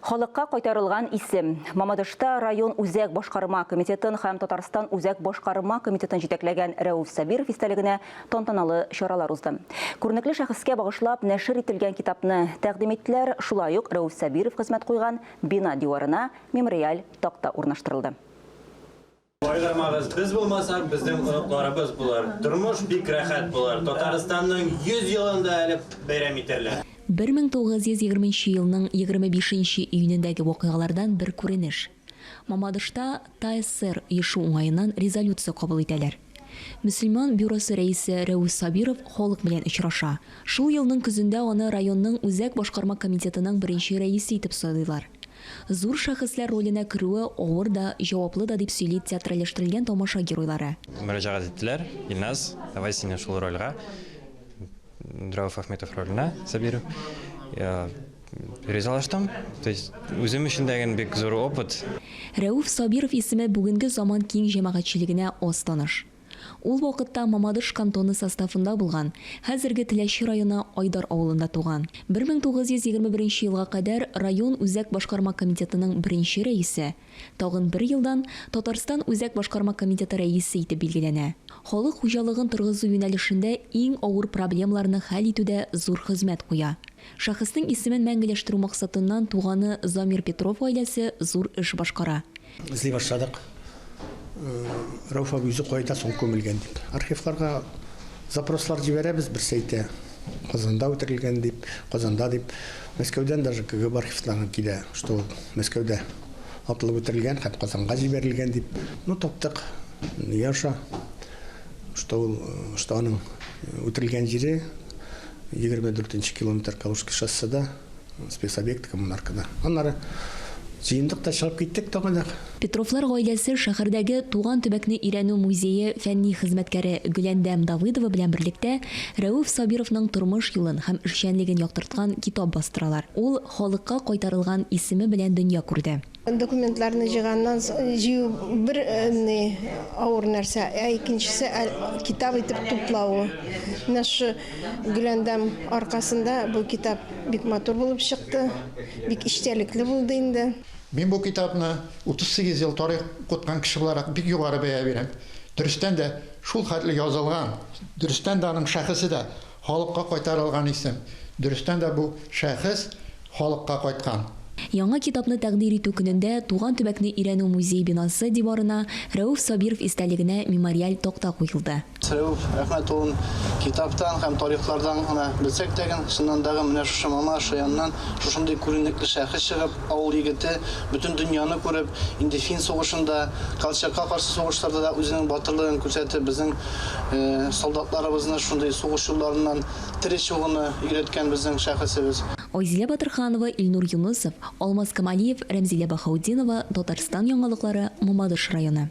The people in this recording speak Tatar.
Халыкка кайтарылган исем. Мамадышта район үзәк башкарма комитетын һәм Татарстан үзәк башкарма комитетын җитәкләгән Рәүф Сабиров истәлегенә тантаналы чаралар узды. Күренекле шәхескә багышлап нәшер ителгән китапны тәкъдим иттеләр. Шулай ук Рәүф Сабиров хезмәт куйган бина диварына мемориаль такта урнаштырылды. Байрамагыз без булмасак, безнең оныкларыбыз булар. Тормыш бик рәхәт булар. Татарстанның 100 елында әле бәйрәм итәрләр. 1920 елның 25 июнендәге вакыйгалардан бер күренеш. Мамадышта ТСР ишу уңайыннан резолюция кабул итәләр. Мөселман бюросы рәисе Рәүф Сабиров халык белән очраша. Шул елның көзендә аны районның үзәк башкарма комитетының беренче рәисе итеп сайлыйлар. Зур шәхесләр роленә керүе авыр да, җаваплы да дип сөйли театральләштерелгән тамаша геройлары. Мөрәҗәгать иттеләр. Илназ, давай сине шул рольгә. Рәүф Әхмәтов роленә Сабиров. Я ризалаштым. То есть үзем өчен дә бик зур опыт. Рәүф Сабиров исеме бүгенге заман киң җәмәгатьчелегенә аз таныш. Ул вакытта Мамадыш кантоны составында булган, хәзерге Теләче районы Айдар авылында туган. 1921 елга кадәр район үзәк башкарма комитетының беренче рәисе, тагын бер елдан Татарстан үзәк башкарма комитеты рәисе итеп билгеләнә. Халык хуҗалыгын торгызу юнәлешендә иң авыр проблемаларны хәл итүдә зур хезмәт куя. Шәхеснең исемен мәңгеләштерү максатыннан туганы Замир Петров гаиләсе зур эш башкара. Эзли башладык. Рәүф абый үзе кайда соң күмелгән дип. Архивларга запрослар җибәрәбез, бер сәйттә Казанда үтерелгән дип, Казанда дип. Мәскәүдән даже КГБ архивларына килә, что Мәскәүдә атылып үтерелгән, һәм Казанга җибәрелгән дип. Ну таптык. Яша, что аның үтерелгән җире 24 километр Калужский шосседа, спецобъект коммунаркада. Аннары җыендык чыгып киттек тагын. Петровлар гаиләсе шәһәрдәге туган төбәкне өйрәнү музее фәнни хезмәткәре Гөләндәм Давыдова белән берлектә Рәүф Сабировның тормыш юлын һәм эшчәнлеген яктырткан китап бастыралар. Ул халыкка кайтарылган исеме белән дөнья күрде. Документларны җыйганнан җыю бер авыр нәрсә, икенчесе китап итеп туплауы. Наш Гөләндәм аркасында бу китап бик матур булып чыкты, бик иштәлекле булды инде. Мен бұл китапны 38 ел тарих қотқан кіші боларақ бик юғары бәя берем. Дұрыстан да шул хәтле язылған, дұрыстан да аның шәхесі де халыққа қайтарылған исем. Дұрыстан да бұл шәхес халыққа қайтқан. Яңа китапны тәкъдим итү көнендә туган төбәкне өйрәнү музей бинасы диварына Рәүф Сабиров истәлегенә мемориаль такта куелды. Рәүф Әхмәтовның китаптан һәм тарихлардан гына белсәк тәген, шуннан да менә шушы Мамаш районыннан шушындый күренекле шәхес чыгып, авыл егете бөтен дөньяны күреп, инде Фин сугышында, Колчакка каршы сугышларда да үзенең батырлыгын күрсәтеп, безнең солдатларыбызны шундый сугыш юлларыннан тире чыгуны өйрәткән безнең шәхесебез. Айзилә Батырханова, Илнур Юнусов, Алмаз Камалиев, Рәмзилә Бахаудинова, Татарстан яңалыклары, Мамадыш районы.